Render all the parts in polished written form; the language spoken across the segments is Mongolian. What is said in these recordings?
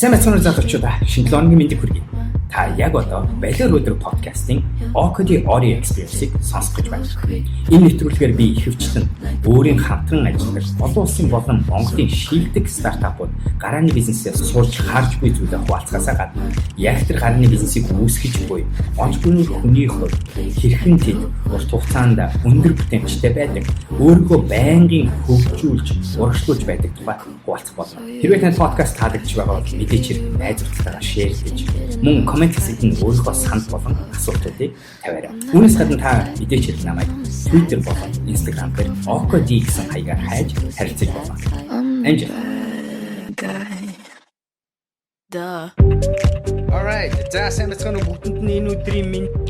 Сайн мэцэн залуучуудаа шинэ 7 өдрийн мэндийг хүргэе. Та яг одоо Балер өдөр подкастын Окоди Ori Experience-ийг сонсох гэж байна. Энэ нэвтрүүлгээр би ихэвчлэн өөрийн хамтран ажилладаг олон улсын болон Монголын шилдэг стартапууд гарааны бизнесээс сурч харж буй зүйлээ хуваалцахаасаа гадна яг тэр гарааны бизнесийг үүсгэж буй онц бүрийн хүний хувьд хэрхэн тэд урт хугацаанд өндөр бүтэмжтэй байдаг, өөрийгөө байнгын хөгжүүлж, урагшлуулж байдаг тухай хуваалцах болно. Хэрвээ танд подкаст таалагдж байгаа бол мэдээч хэрэг найзуудтайгаа шеэр хийж мөн комент хэсэгт өөрийнхөө санал болон асуултуудыг тавиарай. Үүнээс гадна та мэдээч хэрэг намайг Twitter болон Instagram дээр Okodi гэсэн хаягаар хайж харилцаж болно. Амжилт. Alright, за сайн бацхан бүгдэнд нь энэ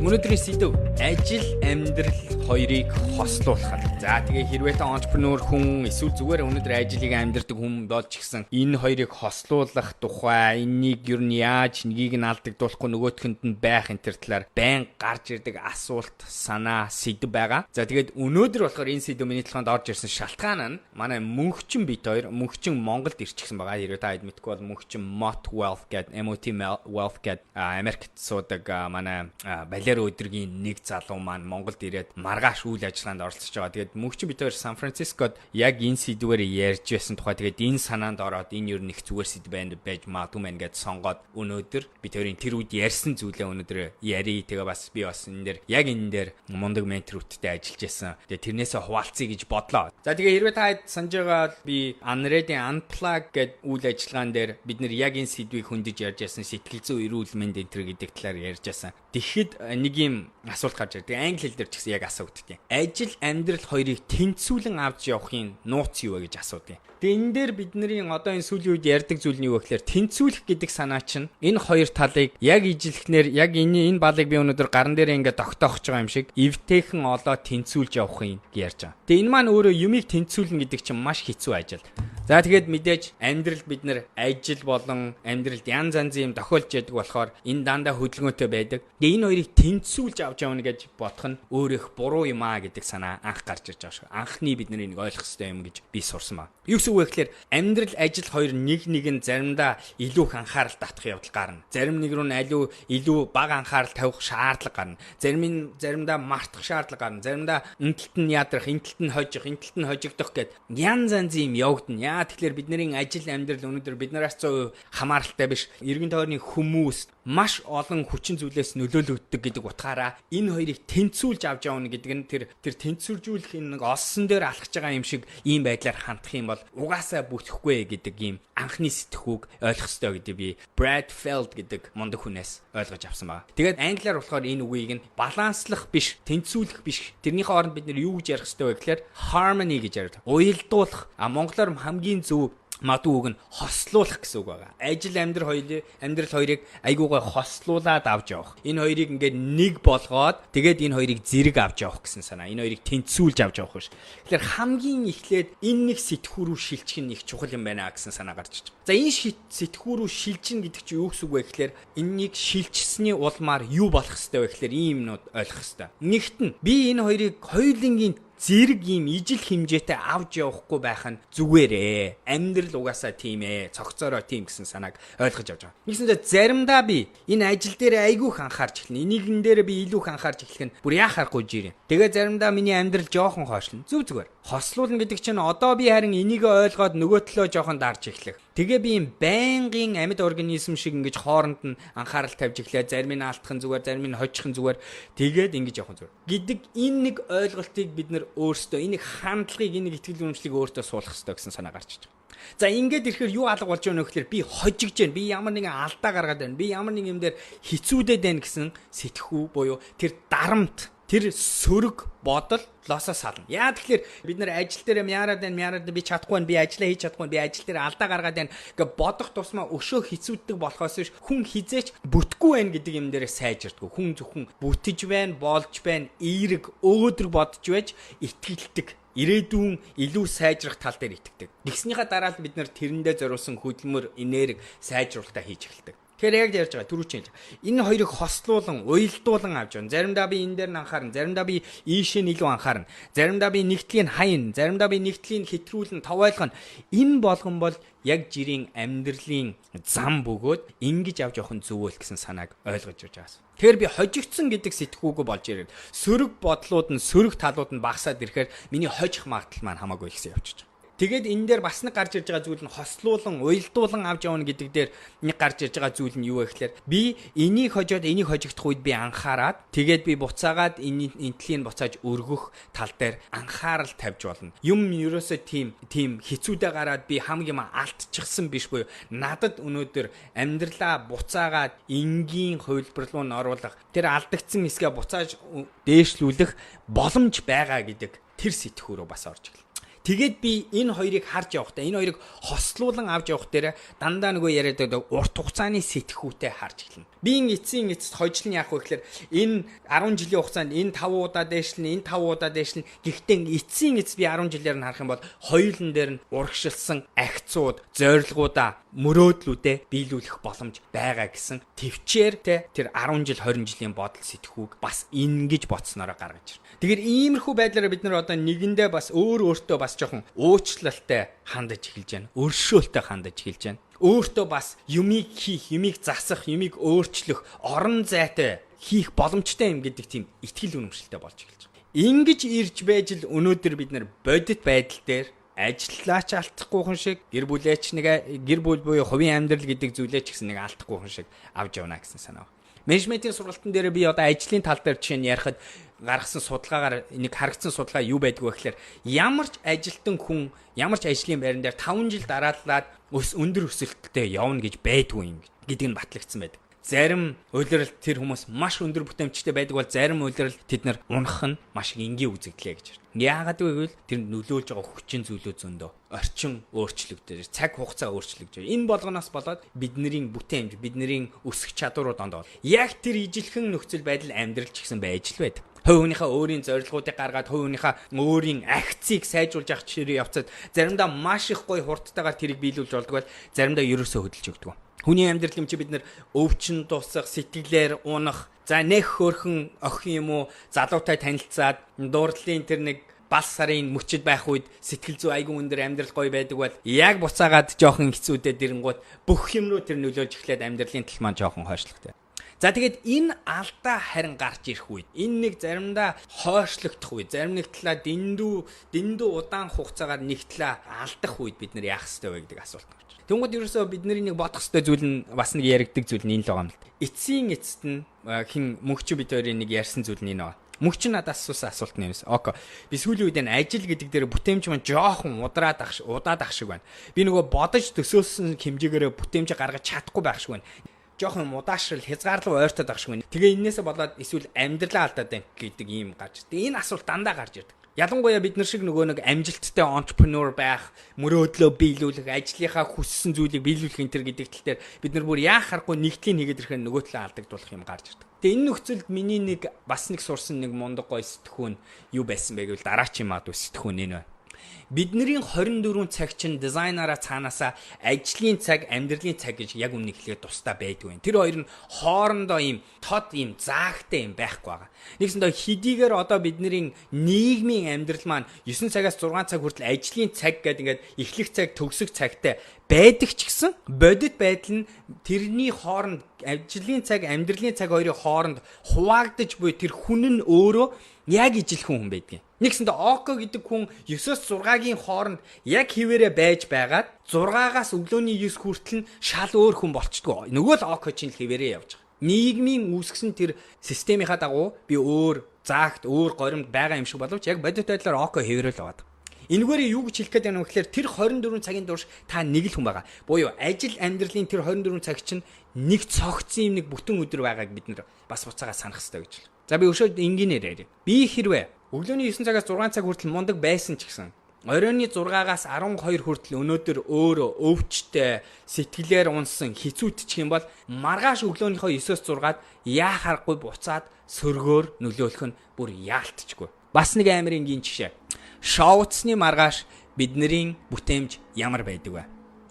өнөөдрийн сэдв ажил амьдрал хоёрыг хослуулах. За тэгээ хэрвээ та entrepreneur хүн эсвэл зүгээр өнөөдөр ажлыг амьдардаг хүн болж гисэн энэ хоёрыг хослуулах тухай энийг юу нь яаж нэгийг нь алдагдуулахгүй нөгөөтгөнд нь байх энэ төр талаар байн гарч ирдэг асуулт, санаа, сэдв байгаа. За тэгээд өнөөдөр болохоор энэ сэдв миний толгойд орж ирсэн шалтгаан нь манай мөнхчин бит хоёр мөнхчин Монголд ирчихсэн байгаа. Хэрвээ та хэд мэдгүй бол мөнхчин Mot Wealth гэдэг MOT Wealth гэдэг Америкт суудаг манай Балер өдргийн нэг залуу маань Монголд ирээд маргааш үйл ажиллагаанд оролцож байгаа. Тэгээд мөнхчин бид хоёр Сан Францискод яг энэ сэдвээр ярьж байсан тухай тэгээд энэ санаанд ороод энэ юу нэг зүгээр сэдв байж магадгүй мэн гэж сонгоод өнөөдөр бид хоёрын тэр үед ярьсан зүйлээ өнөөдөр ярий. Тэгээ бас би бас энэ дээр яг энэ дээр мундаг менторуудтай ажиллаж байсан. Тэгээд тэрнээсээ хуваалцъя гэж бодлоо. За тэгээ хэрвээ та санаж байгаа би Unready Unplug гэдэг үйл ажиллагаан дээр бид нэр яг энэ сэдвийг хөндөж ярьж байсан. Сэтгэл зүйн эрүүл мэнд энэ төр гэдэг талаар ярьж байсан. Тэгэхэд нэг юм асуулт гарч ирдэг. Англи хэл дээр ч гэсэн яг асуудаг. Ажил амьдрал хоёрыг тэнцвүүлэн авч явахын нууц юу вэ гэж асуудаг. Тэгээ энэ дээр бидний одоо энэ сүүлийн үед ярьдаг зүйл нь юу вэ гэхээр тэнцвүүлэх гэдэг санаа чинь энэ хоёр талыг яг ижилхнэр яг энэ балыг би өнөөдөр гаран дээр ингээд тогтоохж байгаа юм шиг эвтэйхэн олоо тэнцвүүлж явахын ярьж байгаа. Тэгээ энэ маань өөрөө юмыг тэнцвүүлнэ гэдэг чинь маш хэцүү ажил. За тэгээд мэдээж амьдралд бид нэр ажил болон амьдралд янз янзын юм тохиолж яадаг болохоор энэ дандаа хөдөлгөөнтэй байдаг. Тэгээ энэ хоёрыг тэнцвүүлж авч явна гэж бодох нь өөрөө буруу юм аа гэдэг санаа анх гарч ирж байгаа шүү. Анхны бидний нэг ойлгох ёстой юм гэж би сурсан ба. Юу гэсэн үг вэ гэхээр амьдрал ажил хоёр нэг нь заримдаа илүү их анхаарал татах явдал гарна. Зарим нэг рүү илүү бага анхаарал тавих шаардлага гарна. Заримдаа мартах шаардлага гарна. Заримдаа энтэлт нь ядрах, энтэлт нь хожих, энтэлт нь хожигдох гэд янз янзын юм явагдана. Тэгэхээр бидний ажил амьдрал өнөөдөр биднээс 100% хамааралтай биш. Иргэн тойрны хүмүүс маш олон хүчин зүйлээс нөлөөлөгддөг гэдэг утгаараа энэ хоёрыг тэнцвүүлж авч явна гэдэг нь тэр тэнцвэржүүлэх нэг олсон дээр алхаж байгаа юм шиг ийм байдлаар хандах юм бол угаасаа бүтэхгүй гэдэг ийм анхны сэтгхүүг ойлгох ёстой гэдэг би Brad Feld гэдэг мундаг хүнээс ойлгож авсан байна. Тэгээд англиар болохоор энэ үгийг нь баланслах биш, тэнцвүүлэх биш. Тэрнийхээ оронд бид нэр юу гэж ярих ёстой вэ гэхээр harmony гэж ярьдаг. Уялдуулах. Монголоор хамгийн зөв матууг нь хослуулах гэсэн үг байгаа. Ажил амьдрал хоёрыг айгуугай хослуулаад авч явах. Энэ хоёрыг ингээд нэг болгоод тэгээд энэ хоёрыг зэрэг авч явах гэсэн санаа. Энэ хоёрыг тэнцвүүлж авч явах биш. Тэгэхээр хамгийн эхлээд энэ нэг сэтгхүү рүү шилжих нь их чухал юм байна гэсэн санаа гарч ирж байгаа. За энэ сэтгхүү рүү шилжин гэдэг чинь юу гэсэн үг вэ гэхээр энэнийг шилжсэний улмаар юу болох ёстой вэ гэхээр ийм юмнууд ойлгох ёстой. Нэгт нь би энэ хоёрыг хоёулангийн зэрэг ийм ижил хэмжээтэй авч явахгүй байх нь зүгээрээ. Амьдрал угаасаа тийм ээ. Цогцоороо тийм гэсэн санааг ойлгож авч байгаа. Нэгсэндээ заримдаа би энэ ажил дээр айгүйх анхаарч эхэлнэ. Энийгэн дээр би илүү их анхаарч эхлэх нь бүр яхахгүй жирийн. Тэгээ заримдаа миний амьдрал жоохон хоошлно. Зүгээр. Хослуулна гэдэг чинь одоо би харин энийг ойлгоод нөгөө төлөө жоохон дарж эхлэх. Тэгээ би юм байнгын амьд организм шиг ингэж хооронд нь анхаарал тавьж эхлэе. Зарим нь алдахын зүгээр, зарим нь хожихын зүгээр. Тэгээд ингэж явах зүгээр. Гэдэг энэ нэг ойлголтыг бид нэр өөрсдөө энийг хандлагыг энийг итгэл үнэмшлийг өөртөө суулгах хэрэгтэй гэсэн санаа гарч иж байгаа. За ингээд ирэхээр юу алга болж байгаа нөх гэхээр би хожигж байна. Би ямар нэгэн алдаа гаргаад байна. Би ямар нэг юм дээр хизүүдээд байна гэсэн сэтгхүү буюу тэр дарамт, тэр сөрөг бодол лосоо сална. Яа тэгэхээр бид нэр ажил дээр яарад би чадахгүй байна, би ажиллаа хийж чадахгүй байна, би ажил дээр алдаа гаргаад байна гэж бодох тусмаа өшөө хизүүддэг болохоос биш хүн хизээч бүтггүй байна гэдэг юм дээрээ сайжирдаггүй. Хүн зөвхөн бүтэж байна, болж байна, эерэг өөдрөг бодож байж итгэлдэг. Ирээдүйн илүү сайжрах тал дээр итгэдэг. Тэгснийхаа дараа бид нэр тэрэндээ зориулсан хөдөлмөр, энерги сайжруулалтаа хийж эхэлдэг. Тэгэхээр яг ярьж байгаа түрүү чинь энэ хоёрыг хослуулан, уялдуулан авч явна. Заримдаа би энэ дээр нь анхаарна, заримдаа би ийшээ илүү анхаарна. Заримдаа би нэгтлийг хаяна, заримдаа би нэгтлийг хэтрүүлэн товойлгоно. Энэ болгон бол яг жирийн амьдралын зам бөгөөд ингэж авч явах нь зөв гэсэн санааг ойлгож ирж байгаас. Тэгэхээр би хожигдсон гэдэг сэтгүүгөө болж ирээд сөрөг бодлууд нь, сөрөг талууд нь багасаад ирэхээр миний хожих магадлал маань хамаагүй ихсэн явчихж байгаа. Тэгээд энэ дээр бас нэг гарч ирж байгаа зүйл нь хослуулан, уялдуулан авч явна гэдэг дээр нэг гарч ирж байгаа зүйл нь юу вэ гэхээр би энийг хожоод энийг хожигдох үед би анхаарад тэгээд би буцаагаад энтлийг буцааж өргөх тал дээр анхаарал тавьж болно. Юм ерөөсөө тийм хэцүүдэ гараад би хамаг юм алдчихсан биш буюу надад өнөөдөр амьдралаа буцаагаад энгийн хувилбар руу н оруулах тэр алдагдсан хэсгээ буцааж дээшлүүлэх боломж байгаа гэдэг тэр сэтгүүрөө бас орж ирлээ. Тэгээд би энэ хоёрыг харж явахдаа энэ хоёрыг хослуулан авч явах дээр дандаа нөгөө яриад байдаг урт хугацааны сэтгхүүтэй харж эхэлнэ. Би эцсийн эцэст хожил нь яах вэ гэхээр энэ 10 жилийн хугацаанд энэ 5 удаа дээшлэн, энэ 5 удаа дээшлэн. Гэхдээ эцсийн эцэст би 10 жилээр нь харах юм бол хоёулын дээр нь урагшилсан ахицууд, зорилгоудаа, мөрөөдлүүдээ биелүүлэх боломж байгаа гэсэн төвчээртэй тэр 10 жил 20 жилийн бодол сэтгхүүг бас ингэж бодсноороо гаргаж ирнэ. Тэгэхээр иймэрхүү байдлаараа бид нар одоо нэгэндээ бас өөртөө бас жоохон уучлалтай хандаж эхэлж байна. Өршөөлтөй хандаж эхэлж байна. Өөртөө бас юмыг хийх, юмыг засах, юмыг өөрчлөх, орон зайтай хийх боломжтой юм гэдэг тийм итгэл үнэмшилтэй болж эхэлж байна. Ингэж ирж байж л өнөөдөр бид нар бодит байдал дээр ажиллаач алдахгүй хүн шиг гэр бүлээч гэр бүл буюу хувийн амьдрал гэдэг зүйлээ ч гэсэн нэг алдахгүй хүн шиг авч явна гэсэн санаа. Менежментийн сургалтын дээр би одоо ажлын тал дээр жишээ нь ярихад гаргасан судалгаагаар нэг харагдсан судалгаа юу байдг вэ гэхээр ямар ч ажилтан хүн ямар ч ажлын байран дээр 5 жил дараалаад өндөр өсөлттэй явна гэж байдгүй юм гэдэг нь батлагдсан байдаг. Зарим үйлрэл тэр хүмүүс маш өндөр бүтээмжтэй байдаг бол зарим үйлрэл тэд нар унах нь маш энгийн үзэгдлээ гэж байна. Яагаад гэвэл тэр нөлөөлж байгаа хүчин зүйлүүд зөндөө орчин өөрчлөгдөж, цаг хугацаа өөрчлөгдөж. Энэ болгоноос болоод бидний бүтээмж, бидний өсөх чадварууд ондоо. Яг тэр ижилхэн нөхцөл байдал амьдралч гэсэн байж л байдаг. Хувь хүнийхээ өөрийн зорилгоодыг гаргаад хувь хүнийхээ өөрийн акцийг сайжруулж явах чирээ явцад заримдаа маш их гоё хурдтайгаар тэрийг биелүүлж болдог бол заримдаа ерөөсөө хөдөлж өгдөг. Хүний амьдрал юм чи бид нэр өвчин тусах, сэтгэлээр унах, за нэг хөөрхөн охин юм уу залуутай танилцаад дурдлын тэр нэг бас сарын мөчөд байх үед сэтгэл зүй айгүй өндөр амьдрал гоё байдаг бол яг буцаагаад жоохон хэцүүдээ дэрэнгууд бүх юм руу тэр нөлөөлж эхлээд амьдралын тал маань жоохон хойшлогтой. За тэгээд энэ алдаа харин гарч ирэх үед энэ нэг заримдаа хойшлогдох үед зарим нэг талаа дэндүү удаан хугацаагаар нэг талаа алдах үед бид нар яах ёстой вэ гэдэг асуулт гарч ирж байна. Тэнгууд ерөөсөө бидний нэг бодох ёстой зүйл нь бас нэг яригддаг зүйл нь энэ л байгаа юм л. Эцсийн эцэст нь хин мөнхч бид хоёрын нэг ярьсан зүйл нь энэ байна. Мөнхч надаас асуусан асуулт нь юмс. Окей. Би сүүлийн үед энэ ажил гэдэг дээр бүтээмж маань жоохон удаад ах шиг байна. Би нөгөө бодож төсөөлсөн хэмжээгээр бүтээмж гаргаж чадахгүй байх шиг байна. Жохон удаашрал хязгаарлал ойртоод байх шиг байна. Тэгээ энээсээ болоод эсвэл амьдралаа алдаад байна гэдэг ийм гарч ирдэг. Энэ асуулт дандаа гарч ирдэг. Ялангуяа бид нар шиг нөгөө нэг амжилттай entrepreneur байх, мөрөөдлөө биелүүлэх, ажлынхаа хүссэн зүйлийг биелүүлэх энэ төр гэдэг тал дээр бид нар бүр яах харахгүй нэгтлийн хийгээд ирэхээр нөгөө талаа алдагдуулах юм гарч ирдэг. Тэгээ энэ нөхцөлд миний нэг бас нэг сурсан нэг мундаг гой сэтгхүүн юу байсан бэ гэвэл дараачийн маад сэтгхүүн энэ байна. Бидний 24 цаг чинь дизайнераа цаанаасаа ажлын цаг, амьдралын цаг гэж яг үнэ хэлээд тусдаа байдгүй. Тэр хоёр нь хоорондоо ийм тод ийм заагтай юм байхгүй байгаа. Нэгсэндээ хэдийгээр одоо бидний нийгмийн амьдрал маань 9 цагаас 6 цаг хүртэл ажлын цаг гэдэг ингээд эхлэх цаг, төгсөх цагтай байдаг ч гэсэн бодит байдал нь тэрний хооронд ажлын цаг, амьдралын цаг хоёрын хооронд хуваагдаж буй тэр хүн нь өөрөө яг ижилхэн хүн байдаг. Нэгсэндээ Око гэдэг хүн 9-6 6-гийн хооронд яг хിവэрэ байж байгаад 6-аас өглөөний 9 хүртэл нь шал өөр хүн болчдгоо. Нөгөө л Око чинь хിവэрэ явж байгаа. Нийгмийн үүсгэсэн тэр системийнхаа дагуу би өөр заагт өөр горимд байгаа юм шиг боловч яг бодит байдлаар Око хിവэрэл аваад. Энэгээр юу гэж хэлэх гээд байна вэ гэхээр тэр 24 цагийн турш та нэг л хүн байгаа. Буюу ажил амьдралын тэр 24 цаг чинь нэг цогцсон юм нэг бүтэн өдөр байгааг бид нэр бас буцаага санах хэрэгтэй гэж байна. За би өшөөд энгийнээр яриа. Би хэрвээ өглөөний 9 цагаас 6 цаг хүртэл мундаг байсан ч гэсэн оройны 6-аас 12 хүртэл өнөөдөр өөрөө өвчтэй сэтгэлээр унсан хэцүүдчих юм бол маргааш өглөөнийхөө 9-өөс 6-ад яа харахгүй буцаад сөргөөр нөлөөлөх нь бүр яалтчгүй. Бас нэг амар энгийн жишээ. Шоуцны маргааш бидний бүтээмж ямар байдаг вэ?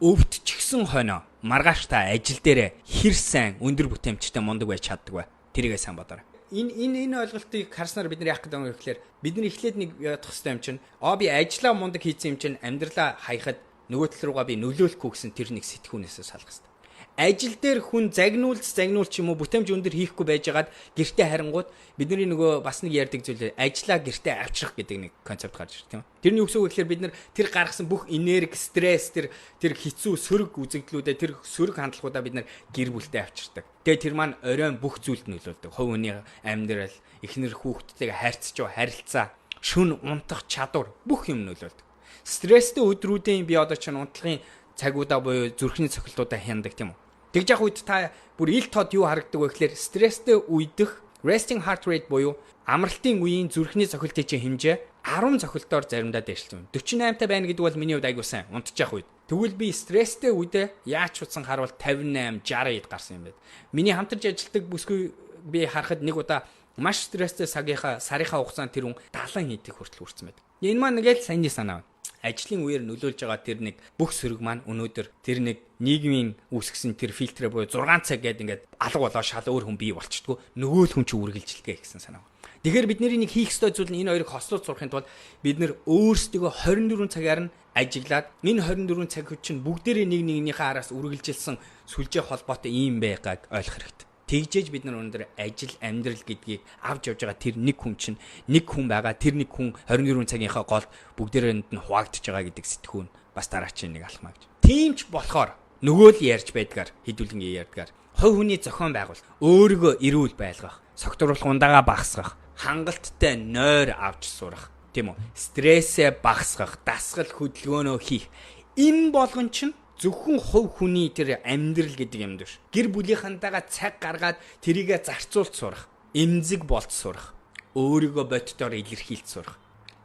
Өвдчихсэн хоноо маргааш та ажил дээр хэр сайн өндөр бүтээмжтэй мундаг байж чаддаг вэ? Тэрийгээ сайн бодоорой. Энэ ойлголтыг харснаар бид нар яах гэдэг юм гэхээр бид нар эхлээд нэг ядах хэвээр юм чинь би ажиллаа мундаг хийсэн юм чинь амьдралаа хаяхад нөгөө тал руугаа би нөлөөлөхгүй гэсэн тэр нэг сэтгүүнээсээ салах хэрэгтэй. Ажил дээр хүн загнуул ч юм уу бүтээмж өндөр хийхгүй байжгаад гэртээ харингууд бидний нөгөө бас нэг ярьдаг зүйл ажиллаа гэртээ авчрах гэдэг нэг концепт гарч ирж тийм үү. Тэрний үгс үг гэхээр бид нар тэр гаргасан бүх энерги, стресс, тэр хэцүү сөрөг үзэгдлүүдээ тэр сөрөг хандлагуудаа бид нар гэр бүлтэй авчирдаг. Тэгээ тэр маань оройн бүх зүйлд нөлөөлдөг. Хувь хүний амьдрал, эхнэр хүүхдтэйгээ харьцаж байгаа харилцаа, шүн унтах чадвар бүх юм нөлөөлдөг. Стресстэй өдрүүдийн би одоо чинь унтлагын цагуудаа буюу зүрхний цохилтуудаа хяндаг тийм үү. Тэгж явах үед та бүр ил тод юу харагдаг вэ гэхээр стресстэй үедх resting heart rate буюу амралтын үеийн зүрхний цохилтын хэмжээ 10 цохилтоор заримдаа дээшлсэн. 48 та байна гэдэг бол миний хувьд айгуу сайн унтж явах үед. Тэгвэл би стресстэй үедээ яаж утсан харуул 58, 60-д гарсан юм бэ. Миний хамтарч ажилладаг бүсгүй би харахад нэг удаа маш стресстэй сарынхаа хугацаанд тэр хүн 70 хийдик хүртэл хүрсэн байдаг. Энэ маань нэг л саяны санаа. Ажлын үеэр нөлөөлж байгаа тэр нэг бүх сөрөг маань өнөөдөр тэр нэг нийгмийн үүсгэсэн тэр фильтрээ буюу 6 цаг гээд ингээд алга болоо шал өөр хүн бий болчихдгоо нөгөө л хүн чи үргэлжилгээ гэсэн санаа. Тэгэхээр бидний нэг хийх ёстой зүйл нь энэ хоёрыг хослуулж сурахын тулд бид нэр өөрсдөө 24 цагаар нь ажиглаад энэ 24 цаг чинь бүгдээрээ нэг нэгнийхээ араас үргэлжилсэн сүлжээ холбоотой юм байгааг ойлгох хэрэгтэй. Тэгжээж бид нар өнөөдөр ажил амьдрал гэдгийг авч явж байгаа тэр нэг хүн чинь нэг хүн байгаа тэр нэг хүн 24 цагийнхаа гол бүгдээрэнд нь хуваагдж байгаа гэдэг сэтгүүн бас дараачийн нэг алхмаа гэж. Тийм ч болохоор нөгөө л ярьж байдгаар хэдүүлэн ярьдгаар хувь хүний зохион байгуулалт өөрийгөө эрүүл байлгах, согтууруулах ундагаа багасгах, хангалттай нойр авч сурах, тийм үү? Стрессээ багасгах, дасгал хөдөлгөөнөө хийх. Энэ болгон чинь зөвхөн хувь хүний тэр амьдрал гэдэг юм дээр гэр бүлийнхантайгаа цаг гаргаад тэрийгэ зарцуулж сурах, эмзэг болж сурах, өөрийгөө боддоор илэрхийлж сурах.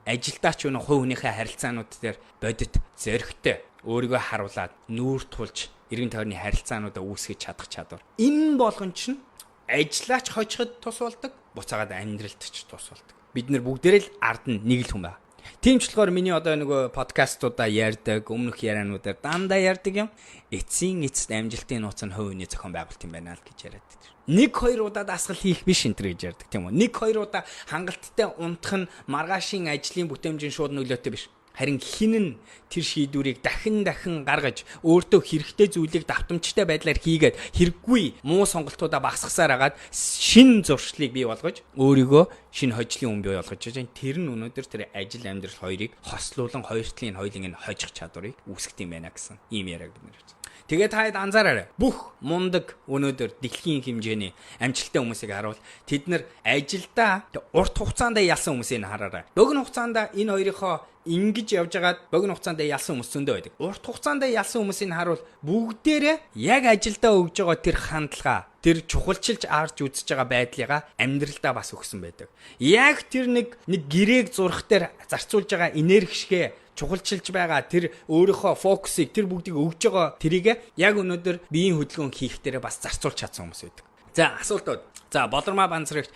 Ажилдаа ч өнөө хувь хүнийхээ харилцаанууд дээр бодит зөрөгтэй өөрийгөө харуулад нүүр тулж эргэн тойрны харилцаануудаа үүсгэж чадах чадвар. Энэ болгон чинь ажиллаач хожиход тус болдог, буцаагаад амьдралд ч тус болдог. Бид нар бүгдээрээ л ард нь нэг л хүн байна. Тийм ч болохоор миний одоо нөгөө подкастуудаа ярьдаг, өмнөх яриануудаар дандаа ярьдаг юм. Эцсийн эцэст амжилтын нууц нь хувийн зохион байгуулалт юм байна л гэж яриад байдаг. 1-2 удаа дасгал хийх биш энэ төр гэж ярьдаг тийм үү. 1-2 удаа хангалттай унтах нь маргаашийн ажлын бүтээмжийн шууд нөлөөтэй биш. Харин хин нь тэр шийдвэрийг дахин гаргаж өөртөө хэрэгтэй зүйлийг давтамжтай байдлаар хийгээд хэрэггүй муу сонголтуудаа багасгасаар агаад шин зуршлыг бий болгож өөрийгөө шинэ хожлын хүн бий болгож байгаа. Тэр нь өнөөдөр тэр ажил амьдрал хоёрыг хослуулан хоёр талын хоёулын нь хожих чадварыг үүсгэж юм байна гэсэн ийм яриаг бид нэр. Тэгээд таад анзаараарай. Бүх мундаг өнөөдөр дэлхийн хэмжээний амжилттай хүмүүсийг харуул. Тэд нар ажилдаа урт хугацаанд ялсан хүмүүсийг хараарай. Богино хугацаанд энэ хоёрынхоо ингэж явж байгаад богино хугацаанд ялсан хүмүүс зөндөө байдаг. Урт хугацаанд ялсан хүмүүсийг харуул бүгдээрээ яг ажилдаа өгж байгаа тэр хандлага, тэр чухалчилж аарч үзэж байгаа байдлыгаа амьдралдаа бас өгсөн байдаг. Яг тэр нэг гэрээг зурх дээр зарцуулж байгаа энерги шигэ чухалчилж байгаа тэр өөрийнхөө фокусыг тэр бүгдийг өгж байгаа тэрийг яг өнөөдөр биеийн хөдөлгөөн хийх дээр бас зарцуулж чадсан хүмүүс байдаг. За асуултууд. За болормаа банцрагч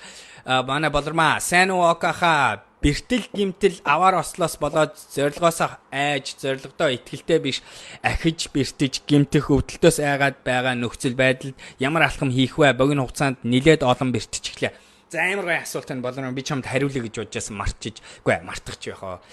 манай болормаа сайн уу окаха бэртэл гимтэл аваар ослоос болоод зорилгоосоо айж зорилгодоо итгэлтэй биш ахиж бэртэж гимтэх өвдөлтөөс айгаад байгаа нөхцөл байдалд ямар алхам хийх вэ? Богино хугацаанд нилээд олон бэртэж эхлэе. За амар гой асуулт тань болормаа би чамд хариулъя гэж бодожсэн мартчих яхаа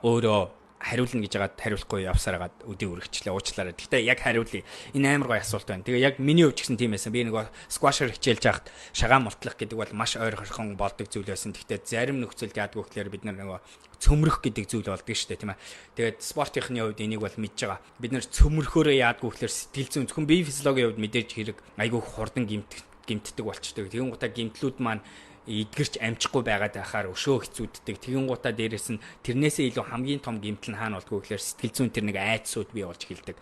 өөрөө хариулна гэж яагаад хариулахгүй явсараад өдөө өргөчлээ уучлаарай. Гэхдээ яг хариулъя. Энэ амар гоё асуулт байна. Тэгээ яг миний хувьд ч гэсэн тийм байсан. Би нэг сквашер хичээлж байхад шагаан мултлах гэдэг бол маш ойрхон болдог зүйл байсан. Гэхдээ зарим нөхцөлд яадаг вэ гэхээр бид нар нөгөө цөмрөх гэдэг зүйл болдог шүү дээ, тийм ээ. Тэгээд спортынхны хувьд энийг бол мэдж байгаа. Бид нар цөмрөхөөрөө яадаг вэ гэхээр сэтгэл зүйн зөвхөн бие физиологийн хувьд мэдээж хэрэг айгүй хурдан гимтдэг болчдөг. Тэгэн гутаа гимтлүүд маань эдгэрч амжихгүй байгаад байхаар өшөө хэцүүддэг. Тэгэн гутаа дээрээс нь тэрнээсээ илүү хамгийн том гэмтэл нь хаана болдгоо гэхээр сэтгэл зүйн тэр нэг айдсууд бий болж эхэлдэг.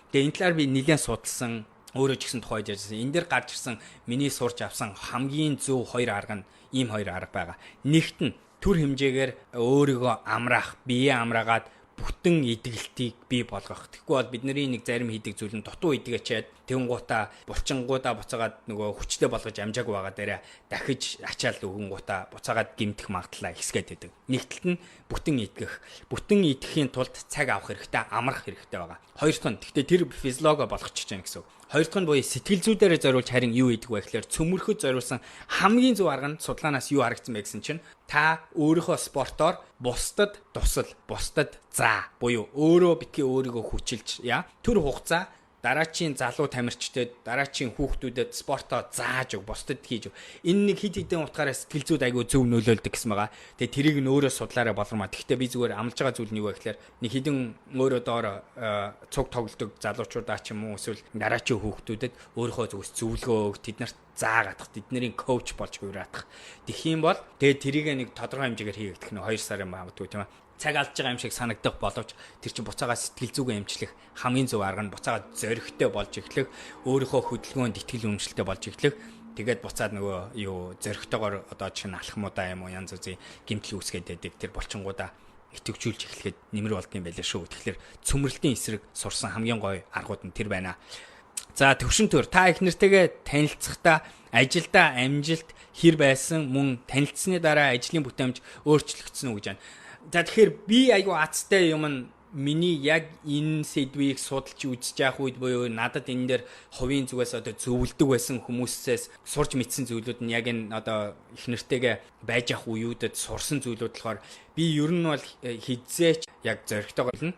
Тэгээ энэ талаар би нэлээд судалсан, өөрөө ч гэсэн тухайж ярьсан. Энэ дэр гарч ирсэн миний сурч авсан хамгийн зөв хоёр арга нь ийм хоёр арга байгаа. Нэгт нь төр хэмжээгээр өөрийгөө амраах, бие амраагаад бүтэн идэгдэлтийг бий болгох. Тэгэхгүй бол бидний нэг зарим хийдэг зүйл нь дутуу идэгчээд тэнгуутаа булчингуудаа буцаагаад нөгөө хүчтэй болгож амжаагүй байгаа дээрээ дахиж ачаал өгөнгуутаа буцаагаад гимтэх магадлалаа ихсгээд байдаг. Нэгдэлт нь бүтэн идэх. Бүтэн идэхийн тулд цаг авах хэрэгтэй, амрах хэрэгтэй байгаа. Хоёр дахь нь гэхдээ тэр физиологи болгочих чинь гэсэн. Хоёр дахь нь буюу сэтгэл зүйдээрээ зориулж харин юу идэх вэ гэхээр цөмөрхөд зориулсан хамгийн зөв арга нь судалгаанаас юу харагдсан бэ гэсэн чинь та өөрийнхөө спортоор бусдад тусал, бусдад заа буюу өөрөө битгий өөрийгөө хүчилж тэр хугацаа дараачийн залуу тамирчдад, дараачийн хүүхдүүдэд спортоо зааж өг, бусдад хийж өг. Энэ нэг хид хідэн утгаараа сэтгэл зүйд айгүй зөв нөлөөлдөг гэсэн байгаа. Тэгээ тэрийг нь өөрөө судлаараа болормаа. Гэхдээ би зүгээр амлаж байгаа зүйл нь юу вэ гэхээр нэг хідэн өөрөө доор цуг тоглодог залуучуудаа ч юм уу эсвэл дараачийн хүүхдүүдэд өөрийнхөө зүгс зөвлөгөө өг, тэднэрт заагаадах, тэдний коуч болж хураадах. Тэгэх юм бол тэгээ тэрийг нэг тодорхой хэмжээгээр хийгдэх нь 2 сарын магадгүй тийм ээ. Цаг алдж байгаа юм шиг санагдах боловч тэр чинь буцаага сэтгэл зүгээ эмчлэх хамгийн зөв арга нь буцаага зоригтой болж эхлэх, өөрийнхөө хөдөлгөөнд итгэл үнэмшилтэй болж эхлэх. Тэгээд буцаад нөгөө юу зоригтойгоор одоо чинь алхмуудаа юм уу янз бүрийн гэмтэл үүсгээд байдаг. Тэр булчингуудаа итгэвчүүлж эхлэхэд нэмэр болдгийм байлаа шүү. Тэгэхээр цөмрөлтийн эсрэг сурсан хамгийн гоё аргууд нь тэр байна. За төвшин төр та их нэртэйгээ танилцахдаа ажилдаа амжилт хэр байсан мөн танилцсны дараа ажлын бүтээмж өөрчлөгдсөн үү гэж байна. За тэгэхээр би айгу азтай юм нь миний яг энэ сэдвийг судалж үзэж явах үед буюу надад энэ дээр хувийн зүгээс одоо зөвлөдөг байсан хүмүүсээс сурч мэдсэн зүйлүүд нь яг энэ одоо их нэртэйгээ байж явах үеүүдэд сурсан зүйлүүд болохоор би ер нь бол хизээч яг зоригтойгоо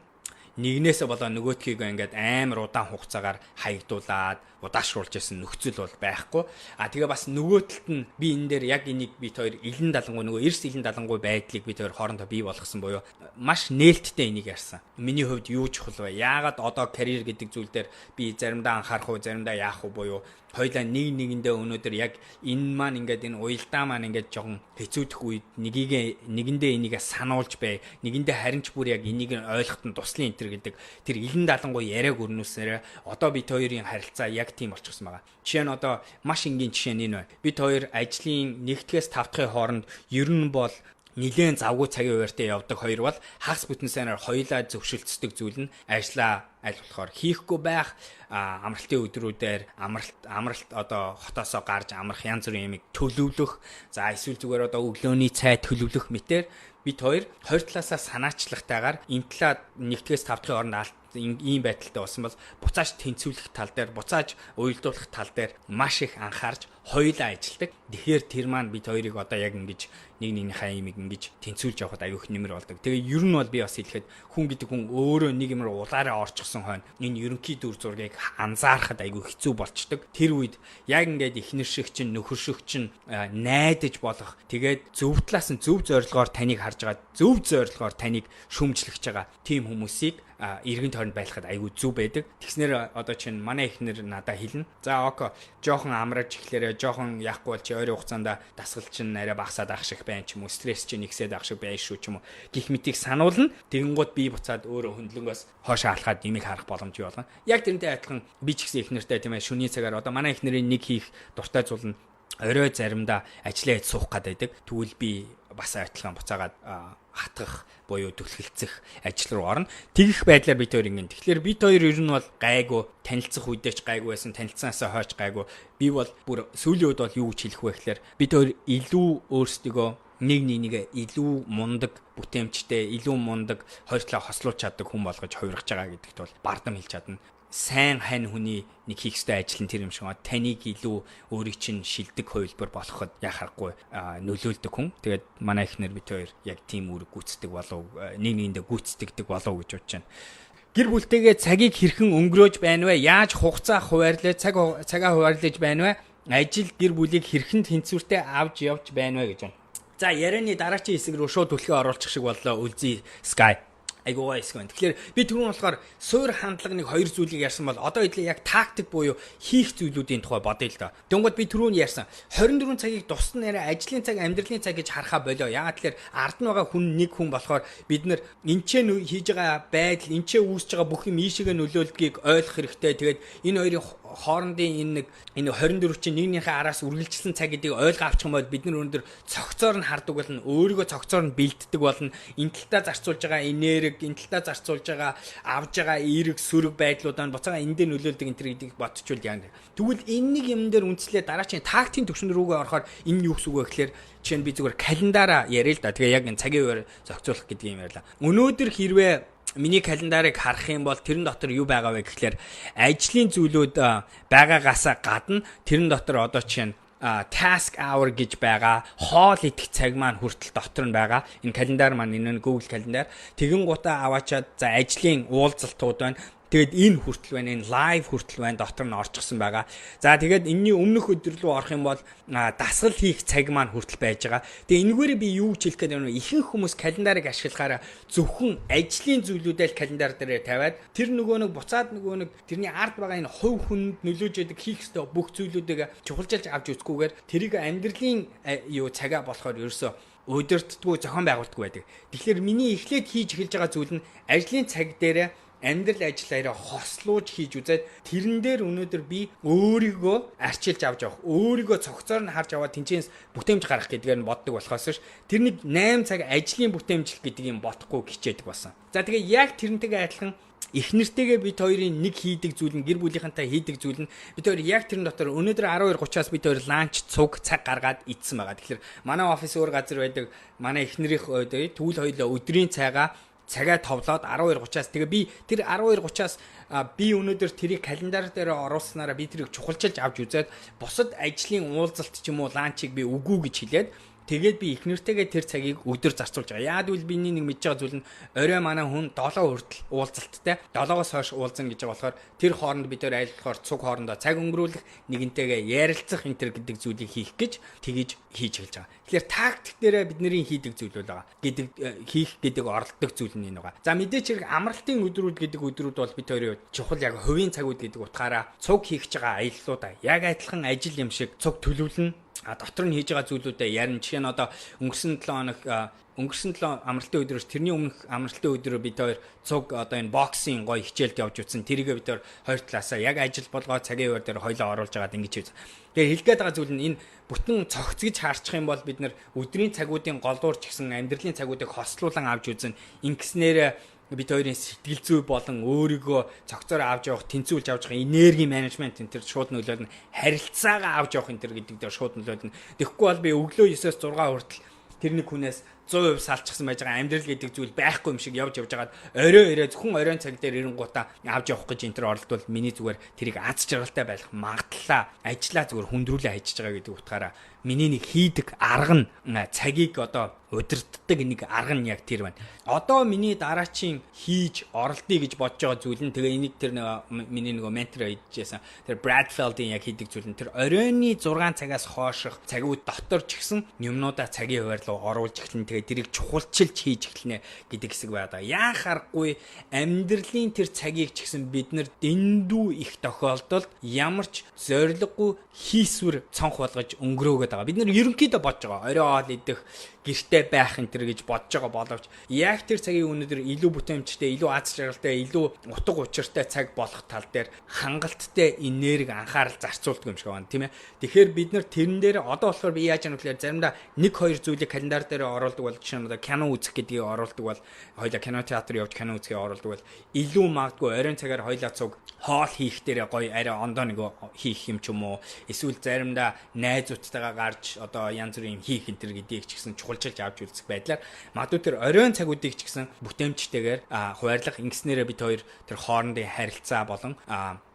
нэгнээсээ болоо нөгөөдхийг ингээд амар удаан хугацаагаар хаягдуулаад удаашруулж байсан нөхцөл бол байхгүй. Тэгээ бас нөгөөдөлт нь би энэ дээр яг энийг бит хоёр илэн далангуй нөгөө эрс илэн далангуй байдлыг бит хоёр хоорондоо бий болгосон буюу маш нээлттэй энийг ярьсан. Миний хувьд юу чухал вэ? Яагаад одоо карьер гэдэг зүйл дээр би заримдаа анхаарах уу, заримдаа яах уу буюу хоёлаа нэг нэгэндээ өнөөдөр яг энэ маань ингээд энэ уялдаа маань ингээд жоохон хэцүүдэх үед нэгэндээ энийг сануулж бай. Нэгэндээ харин ч бүр яг энийг ойлгоход нь туслын энтер гэдэг тэр илэн далангуй яриаг өрнүүлснээр одоо бит хоёрын харилцаа яг тийм болчихсон байгаа. Жишээ нь одоо маш энгийн жишээ нь энэ байна. Бид хоёр ажлын 1-ээс 5 дахь хооронд ер нь бол нилээн завгүй цагийн хуваарьтай явдаг хоёр бол хагас бүтэн сайнаар хоёулаа зөвшөлдсдөг зүйл нь ажлаа аль болохоор хийхгүй байх, амралтын өдрүүдээр амралт одоо хотоосоо гарч амрах янз бүрийн юмыг төлөвлөх, за эсвэл зүгээр одоо өглөөний цай төлөвлөх мэтэр бид хоёр талаасаа санаачлагтайгаар энэ талаа 1-ээс 5 дахь хооронд ийм байдалтай болсон бол буцааж тэнцвүүлэх тал дээр, буцааж уялдуулах тал дээр маш их анхаарч хоёулаа ажилдаг. Тэгэхээр тэр маань бид хоёрыг одоо яг ингэж нэг-нэгнийхээ имийг ингэж тэнцвүүлж явахад аюух нэмэр болдог. Тэгээ ер нь бол би бас хэлэхэд хүн гэдэг хүн өөрөө нэг юмар улаараа орчихсон хойно энэ ерөнхий дүр зургийг анзаарахад аюух хэцүү болчдөг. Тэр үед яг ингээд эхнэр шиг чинь нөхөр шиг чинь найдаж болох. Тэгээд зөв талаас нь зөв зорилгоор таныг харж байгаа, зөв зорилгоор таныг шүмжлэхж байгаа тийм хүмүүсийг иргэн тойронд байлахад айгүй зүв байдаг. Тэгснэр одоо чинь манай ихнэр надад хэлнэ. За око жоохон амраж эхлээрээ жоохон яахгүй бол чи ойрын хугацаанд дасгал чинь арай багасаад ах шиг байна ч юм уу, стресс чинь нэгсээд ах шиг байна шүү ч юм уу. Гэх мэтийг сануулна. Тэгэнгუთ би буцаад өөрөө хөндлөнгөөс хоош алхаад имийг харах боломж болно. Яг тэрнтэй адилхан би ч гэсэн ихнэртэй тийм ээ шүний цагаар одоо манай ихнэрийн нэг хийх дуртай зүйл нь орой заримдаа ажиллаа хийж суух гэдэг. Тэгвэл би бас адилхан буцаагаад хатгах буюу түлхэлцэх ажил руу орно. Тэгэх байдлаар бид хоёр ингэ. Тэгэхээр бид хоёр ер нь бол гайгүй танилцах үедээ ч гайгүй байсан, танилцсаасаа хойш гайгүй. Би бол бүр сүүлийн үед бол юу гэж хэлэх вэ гэхээр бид хоёр илүү өөрсдөө нэг илүү мундаг бүтээмжтэй, илүү мундаг хоёр талаа хослуулж чаддаг хүн болгож хувиргаж байгаа гэдэгт бол бардам хэлж чадна. Сайн хань хүний нэг хийх ёстой ажил нь тэр юм шиг байна. Таныг илүү өөрийг чинь шилдэг хувилбар болгоход яхахгүй нөлөөлдөг хүн. Тэгээд манай ихнэр бид хоёр яг тийм үүрэг гүйцэтгэдэг болов нэг-нэгэндээ гүйцэтгэдэг болов гэж бодож байна. Гэр бүлтэйгээ цагийг хэрхэн өнгөрөөж байна вэ? Яаж хугацаа хуваарлаж, цагаа хуваарлаж байна вэ? Ажил гэр бүлийг хэрхэн тэнцвэртэй авч явж байна вэ гэж байна. За ярианы дараачийн хэсэг рүү шууд түлхээ оруулах шиг боллоо. Үлзий Sky айгуу эсвэл тэгэхээр би түрүүн болохоор суур хандлага нэг хоёр зүйлийг ярьсан бол одоо хэдий яг тактик буюу хийх зүйлүүдийн тухай бодъё л доо. Тэнгууд би түрүүн ярьсан 24 цагийг тусна нэрэ ажлын цаг, амьдралын цаг гэж харахаа болоо. Яагаад тэгэхээр ард нь байгаа хүн нэг хүн болохоор бид нар энчээ хийж байгаа байдал, энчээ үүсэж байгаа бүх юм ийшээгээ нөлөөлдгийг ойлгох хэрэгтэй. Тэгээд энэ хоёрын хоорондын энэ 24 чинь нэгнийхээ араас үргэлжилсэн цаг гэдгийг ойлгоо авчих юм бол бид нар өнөөдөр цогцоор нь хардаг болно, өөрийгөө цогцоор нь бэлддэг болно. Энэ талдаа зарцуулж байгаа энерги, энэ талдаа зарцуулж байгаа авж байгаа эерэг сөрөг байдлуудаа буцаага эндээ нөлөөлдөг энэ төр гэдгийг бодчихвол яа. Тэгвэл энэ нэг юм дээр үндэслээ дараачийн тактикийн төвшин рүүгээ орохоор энэ юу гэсэн үг вэ гэхээр жишээ нь би зүгээр календараа яриа л да. Тэгээ яг энэ цагийн үеэр зохицуулах гэдэг юм ярьлаа. Өнөөдөр хэрвээ миний календарыг харах юм бол тэрэн дотор юу байгаа вэ гэхлээр ажлын зүйлүүд байгаагаас гадна тэрэн дотор одоо жишээ нь task hour гэж байгаа, хоол идэх цаг маань хүртэл дотор нь байгаа. Энэ календар маань энэ Google календар. Тэгэн гутаа аваачаад за ажлын уулзалтууд байна. Тэгээд энэ хүртэл байна, энэ лайв хүртэл байна, дотор нь орчихсон байгаа. За тэгээд энэний өмнөх өдөр рүү орох юм бол дасгал хийх цаг маань хүртэл байж байгаа. Тэгээд энэгээр би юу ч хэлэх гээд байна вэ? Ихэнх хүмүүс календарыг ашиглахаараа зөвхөн ажлын зүйлүүдээ л календар дээр тавиад тэр нөгөө нэг буцаад нөгөө нэг тэрний ард байгаа энэ хувь хүнд нөлөөж яадаг хийх ёстой бүх зүйлүүдийг чухалчилж авч үзэхгүйгээр тэрийг амьдралын цагаа болохоор ерөөсөө өдөртдгүү зохион байгуулдаг байдаг. Тэгэхээр миний эхлээд хийж эхэлж байгаа зүйл нь ажлын цаг дээр амьдрал ажиллаараа хослуулж хийж үзээд тэрэн дээр өнөөдөр би өөрийгөө арчилж авч явах, өөрийгөө цогцоор нь харж аваад тэнцэнс бүтээмж гаргах гэдгээр нь боддог болохоос ш тэрнийг 8 цаг ажлын бүтээмжлэх гэдэг юм бодохгүй хичээдэг болсон. За тэгээ яг тэрнтэйгээ адилхан их нэртэйгээ бид хоёрын нэг хийдэг зүйл нь гэр бүлийнхэнтэй хийдэг зүйл нь бид хоёр яг тэрэн дотор өнөөдөр 12:30-аас бид хоёр ланч цуг цаг гаргаад идсэн байгаа. Тэгэхээр манай офис өөр газар байдаг. Манай эхнэрийнх тэгвэл хоёулаа өдрийн цагаа товлоод 12:30-аас тэгээ би тэр 12:30-аас би өнөөдөр тэрийг календар дээр оруулснараа би тэрийг чухалчилж авч үзээд бусад ажлын уулзалт ч юм уу ланчийг би үгүй гэж хэлээд тэгээд би их нэртэйгээ тэр цагийг өдөр зарцуулж байгаа. Яагад үл биний нэг мэдж байгаа зүйл нь орой манай хүн 7 хүртэл уулзалттай 7-оос хойш уулзсан гэж байгаа болохоор тэр хооронд бид төр айлхаар цуг хоорондоо цаг өнгөрүүлэх, нэгэнтэйгээ ярилцах энэ төр гэдэг зүйлийг хийх гэж тэгж хийж эхэлж байгаа. Тэгэхээр тактик дээрээ бидний хийдэг зүйлүүд байгаа. Гэдэг хийх гэдэг оролддог зүйл нь энэ байгаа. За мэдээч хэрэг амралтын өдрүүд гэдэг өдрүүд бол бид хоёрын чухал яг хувийн цагууд гэдэг утгаараа цуг хийх гэж байгаа аяллуудаа яг адилхан ажил юм шиг цуг төлөвлөн дотор нь хийж байгаа зүйлүүдээ ярина. Жишээ нь одоо өнгөрсөн 7 амралтын өдрөөс тэрний өмнөх амралтын өдрөө бид хоёр цуг одоо энэ боксing гоё хичээлд явж утсан. Тэрийгээ бид хоёр талаасаа яг ажил болгоо цагийн үеэр дээр хоёлоо оруулж байгаад ингэж хийв. Тэгээ хэлгээд байгаа зүйл нь энэ бүтэн цогцгож харчих юм бол бид нар өдрийн цагуудын голдуур ч гэсэн амьдралын цагуудыг хослуулан авч үзэн ингэснээр бид хоёрын сэтгэл зүй болон өөрийгөө цогцоор авч явах, тэнцвүүлж авч явах энерги менежмент энэ төр шууд нөлөөлнө. Харилцаагаа авч явах энэ төр гэдэг дээр шууд нөлөөлнө. Тэгэхгүй бол би өглөө 9-оос 6 хүртэл тэр нэг хүнээс 100% салчихсан байж байгаа амьдрал гэдэг зүйл байхгүй юм шиг явж байгаад орой зөвхөн оройн цаг дээр ирэнгуудаа авч явах гэж энэ төр оролдвол миний зүгээр тэрийг аз жаргалтай байх магадлалаа ажиллаа зүгээр хүндрүүлээ ажиллаж байгаа гэдэг утгаараа миний нэг хийдэг арга нь цагийг одоо удирддаг нэг арга нь яг тэр байна. Одоо миний дараачийн хийж оролдъё гэж бодож байгаа зүйл нь тэгээ энийг тэр миний нөгөө ментор хийжсэн тэр Bradfield-ийн яг хийдэг зүйл нь тэр оройны 6 цагаас хойших цагууд дотор ч гэсэн юмнуудаа цагийн хуваар руу оруулж эхэлнэ. Тэгээ тэрийг чухалчилж хийж эхэлнэ гэдэг хэсэг байдаг. Яахааргүй амьдралын тэр цагийг ч гэсэн бид нар дэндүү их тохиолдолд ямар ч зориггүй хийсвэр цонх болгож өнгөрөөгд байгаа. Бид нар ерөнхийдөө бодож байгаа. Орой хоол идэх, гэртээ байх энэ төр гэж бодож байгаа боловч яг тэр цагийг өнөөдөр илүү бүтээмжтэй, илүү аз жаргалтай, илүү утга учиртай цаг болох тал дээр хангалттай энерги анхаарал зарцуулдаг юм шиг байна, тийм ээ. Тэгэхээр бид нар тэрэн дээр одоо болохоор би яаж яах вэ гэхээр заримдаа 1-2 зүйлийг календар дээр оруулдаг бол жишээ нь одоо кино үзэх гэдгийг оруулдаг бол хоёлаа кино театр явж кино үзэхийг оруулдаг бол илүү магадгүй оройн цагаар хоёлаа цуг хоол хийх дээр гоё арай ондоо нэг хийх юм ч юм уу. Эсвэл заримдаа найзуудтайгаа гарч одоо янз бүрийн хийх энэ төр гэдгийг ч гэсэн чухалчилж авч үзэх байдлаар магадгүй тэр оройн цагуудыг ч гэсэн бүтээмжтэйгээр хуваарлах ингэснээрээ бид хоёр тэр хоорондын харилцаа болон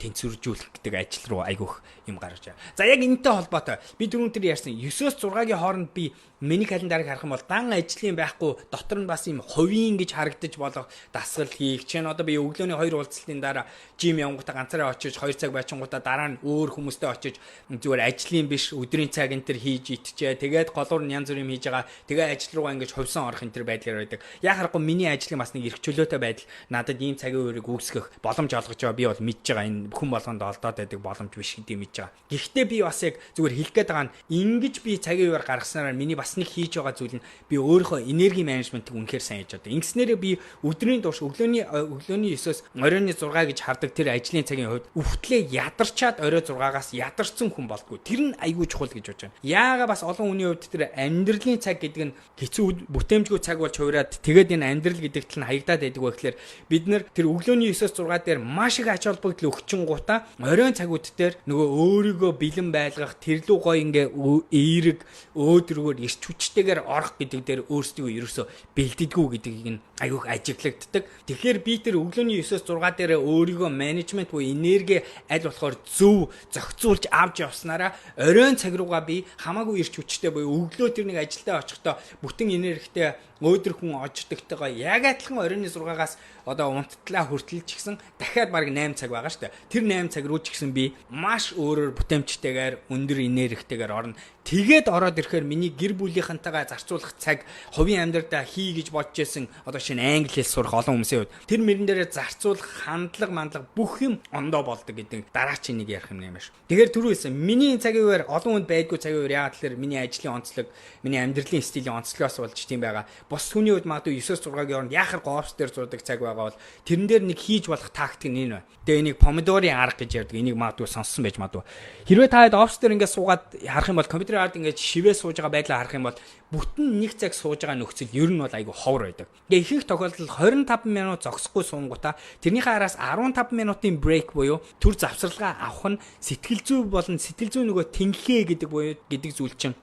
тэнцвэржүүлэх гэдэг ажил руу айгүйх юм гаргаж байгаа. За яг энэтэй холбоотой би түрүүн тэр ярьсан 9-оос 6-гийн хооронд би миний календарыг харах юм бол дан ажлын байхгүй дотор нь бас юм хувийн гэж харагдаж болох дасгал хийх. Чинь одоо би өглөөний 2 уулзалтын дараа жим явгуудаа ганцаараа очиж 2 цаг байчингуудаа дараа нь өөр хүмүүстэй очиж зүгээр ажлын биш өдрийн цаг энэ төр хийж итчээ. Тэгээд голуур нь янз бүр юм хийж байгаа. Тэгээ ажил руугаа ингэж ховсон орох энэ төр байдлаар байдаг. Яг харахгүй миний ажлын бас нэг эрх чөлөөтэй байдал надад ийм цагийн үеийг үүсгэх боломж олгож байгаа. Би бол мэдж байгаа энэ хүн болгонд олдоод байдаг боломж биш гэдгийг мэдж байгаа. Гэхдээ би бас яг зүгээр хэлэх гээд байгаа нь ингэж би цагийн үеэр гаргаснараа миний бас нэг хийж байгаа зүйл нь би өөрийнхөө энерги менежментийг үнэхээр сайн хийж чаддаг. Ингэснээр би өглөөний 9-өөс оройн 6 гэж хардаг тэр ажлын цагийн хувьд өвтлээ ядарчаад орой 6-аас ядарсан хүн болдгоо. Тэр нь айгүй чухал гэж бодож байна. Яага бас олон хүний хувьд тэр амьдралын цаг гэдэг нь хэцүү бүтээмжгүй цаг болж хувираад тэгээд энэ амьдрал гэдэгт нь хаягдаад байдаг байх гэхээр бид нэр тэр өглөөний 9-өөс 6 дээр маш их ач холбогдол өгчин гутаа оройн цагууд дээр нөгөө өөрийгөө бэлэн байлгах тэр лүү гоё ингээ эерэг өөдрөгөөр ирч хүчтэйгээр орох гэдэг дээр өөрсдөө ерөөсө бэлддэггүй гэдгийг нь аюух ажиглагддаг. Тэгэхээр би тэр өглөөний 9-өөс 6 дээр өөрийгөө менежмент буюу энерги аль болохоор зөв зохицуулж авч явснараа оройн цаг руугаа би хамаагүй ирч хүчтэй буюу өглөө тэр нэг ажилдаа очихдоо бүтэн энергитэй өөдөр хүн очдогтойгоо яг адилхан оройн 6-аас одоо унттлаа хүртэл ч гэсэн дахиад бараг 8 цаг байгаа шүү дээ. Тэр 8 цаг руу ч гэсэн би маш өөрөөр бүтээмжтэйгээр өндөр энергитэйгээр орно. Тэгээд ороод ирэхээр миний гэр бүлийнхэнтэйгээ зарцуулах цаг, хувийн амьдралдаа хий гэж бодож байсан одоо шинэ англи хэл сурах олон хүмүүсийн хувьд тэр мөрөн дээрээ зарцуулах хандлага бүх юм ондоо болдог гэдэг дараачийн нэг ярих юм юм шүү. Тэгэхээр түрүүсэн миний цагийн үеэр олон хүнд байдгүй цагийн үеэр яагаад тэгэхээр миний ажлын онцлог, миний амьдралын стилийн онцлогоос болж тийм байгаа. Бос хүний хувьд магадгүй 9-6-гийн оронд яхаар говс дээр зурдаг цаг байгаа бол тэрэн дээр нэг хийж болох тактик нь энэ байна. Тэгээ энийг помидорын арга гэж ярьдаг. Энийг магадгүй сонссон байж магадгүй. Хэрвээ та хэд офс дээр ингээд суугаад харах юм бол компьютерийн ард ингээд шивээ сууж байгаа байдлаа харах юм бол бүтэн нэг цаг сууж байгаа нөхцөл ер нь бол айгүй ховор байдаг. Тэгээ ихэнх тохиолдолд 25 минут зогсохгүй суунгуудаа тэрнийхээ араас 15 минутын брейк буюу төр завсралгаа авах нь сэтгэл зүй болон сэтгэл зүй нөгөө тэнхээ гэдэг зүйл чинь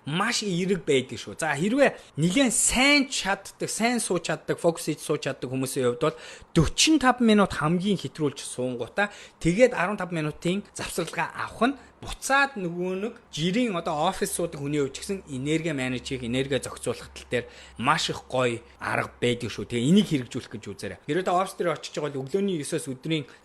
маш эерэг байдаг шүү. За хэрвээ нэгэн сайн чаддаг, сайн сууж чаддаг, фокус хийж сууж чаддаг хүмүүсийн хувьд бол 45 минут хамгийн хэтрүүлж суунгуудаа тэгээд 15 минутын завсралгаа авах нь буцаад нөгөө нэг жирийн одоо офис суудаг хүний хувьд ч гэсэн энерги менежийг энерги зохицуулах тал дээр маш их гоё арга байдаг шүү. Тэгээ энийг хэрэгжүүлэх гэж үзээрэй. Хэрвээ та офис дээр очиж байгаа бол өглөөний 9-оос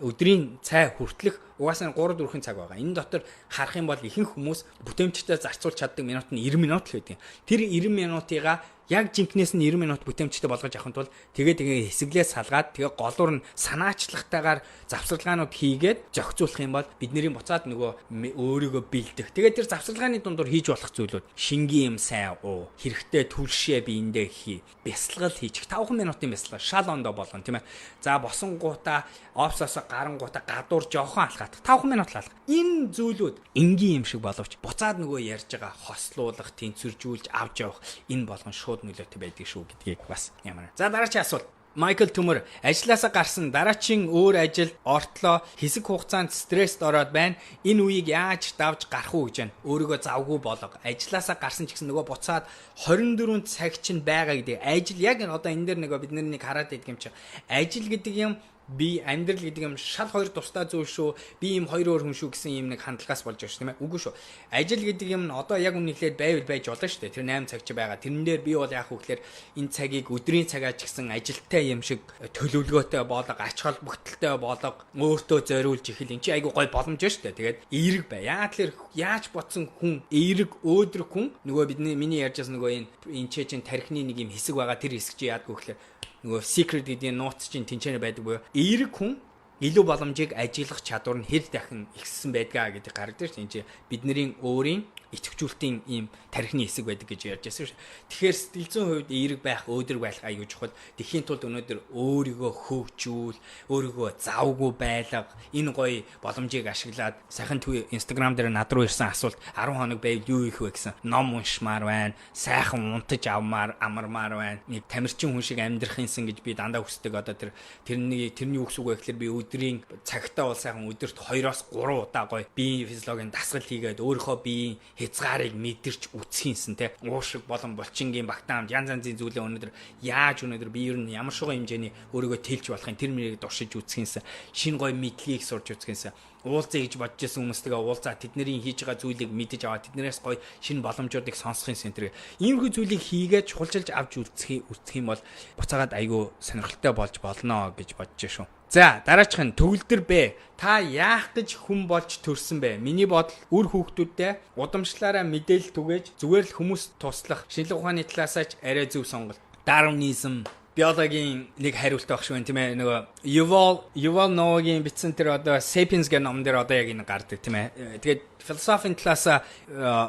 өдрийн цай хүртэлх угаасаа 3-4 цаг байгаа. Энэ дотор харах юм бол ихэнх хүмүүс бүтээмжтэй зарцуулж чаддаг минут нь 90 минут л байдаг. Тэр 90 минутыгаа яг жинкнээс нь 90 минут бүтээмжтэй болгож авахын тулд тэгээ хэсэглээ салгаад тэгээ голуур нь санаачлагтайгаар завсарлагаанууд хийгээд зохицуулах юм бол бидний буцаад нөгөө өөрийгөө бэлдэх. Тэгээ тэр завсарлагааны дундуур хийж болох зүйлүүд шингийн юм сайн уу, хэрэгтэй түлшээ биендээ хий, бясалгал хийчих. 5 минутын бясалгал шал ондоо болгоно тийм ээ. За босонгуудаа офсоос гарангуудаа гадуур жоохон алхах 5 минут л алхах. Энэ зүйлүүд энгийн юм шиг боловч буцаад нөгөө ярьж байгаа хослуулах, тэнцвэржүүлж авч явах энэ болгон шууд нөлөөтэй байдаг шүү гэдгийг бас ямар. За дараагийн асуулт. Майкл Төмөр ажлаасаа гарсан дараагийн өөр ажил ортлоо хэсэг хугацаанд стресст ороод байна. Энэ үеийг яаж давж гарах уу гэж байна. Өөрийгөө завгүй болго. Ажлаасаа гарсан ч гэсэн нөгөө буцаад 24 цаг чинь байгаа гэдэг. Ажил яг одоо энэ дээр нэг бид нэг хараад байдаг юм чи. Ажил гэдэг юм би амьдрал гэдэг юм шал хоёр тусдаа зүйл шүү. Би юм хоёр өөр хүн шүү гэсэн юм нэг хандлагаас болж байгаа шүү тийм ээ. Үгүй шүү. Ажил гэдэг юм нь одоо яг үнэхээр байвал байж болно шүү дээ. Тэр 8 цаг чи байгаа. Тэрэн дээр би бол яах вэ гэхээр энэ цагийг өдрийн цагаа ч гэсэн ажилтай юм шиг төлөвлөгөөтэй болго, ач холбогдолтой болго, өөртөө зориулж ихэл эн чи айгу гой боломж шүү дээ. Тэгээд эерэг бай. Яагаад тэр яаж ботсон хүн, эерэг өөдрөг хүн нөгөө миний ярьжсэн нөгөө энэ чинь тархины нэг юм хэсэг байгаа. Тэр хэсэг чи яадгүй гэхээр нөгөө secret гэдэг нууц чинь тэнцэнэ байдаг буюу эерэг хүн илүү боломжийг ажиглах чадвар нь хэд дахин ихссэн байдгаа гэдэг гардаг шүү. Энд чинь бидний өөрийн идэвхжүүлэлтийн ийм тархины хэсэг байдаг гэж ярьж байсан шүү. Тэгэхээр сэтгэл зүйн хувьд эерэг байх, өөдрөг байх аюул чухал. Тэхийн тулд өнөөдөр өөрийгөө хөгжүүл, өөрийгөө завгүй байлга, энэ гоё боломжийг ашиглаад сайхан Instagram дээр над руу ирсэн асуулт 10 хоног байвал юу хийх вэ гэсэн ном уншмаар байна, сайхан унтаж амармаар байна. Нэг тамирчин хүн шиг амьдрах юмсан гэж би дандаа хүсдэг. Одоо тэрний үгс үг вэ гэхээр би өдрийн цагтаа бол сайхан өдөрт 2-3 удаа гоё биеийн физиологийн дасгал хийгээд өөрийнхөө биеийн хязгаарыг мэдэрч үсхийнсэн те уушиг болон булчингийн багтаамж янз янзын зүйлээ өнөөдөр би ер нь ямар шугам хэмжээний өөрийгөө тэлж болохын тэр мөрийг дуршиж үсхийнсэн шинэ гоё мэдлийг сурч үсхийнсэн уулзъя гэж бодож байсан хүмүүстэйгээ уулзаа тэдний хийж байгаа зүйлийг мэдэж аваад тэднээс гоё шинэ боломжуудыг сонсохын центр иймэрхүү зүйлийг хийгээд чухалчилж авч үсэх юм бол буцаагаад айгүй сонирхолтой болж болно гэж бодож шүү. За дараачих нь төгөлдөр бэ. Та яах гэж хүн болж төрсөн бэ? Миний бодол үр хүүхдүүдтэй удамшлаараа мэдээлэл түгээж зүгээр л хүмүүст туслах шинжлэх ухааны талаасаач арай зөв сонголт. Дарвинизм биологийн нэг хариулт баг шүү тийм ээ. Нөгөө Yuval Noah-гийн бичсэн тэр одоо Sapiens гэх ном дээр одоо яг энэ гардаг тийм ээ. Тэгээд философийн талаас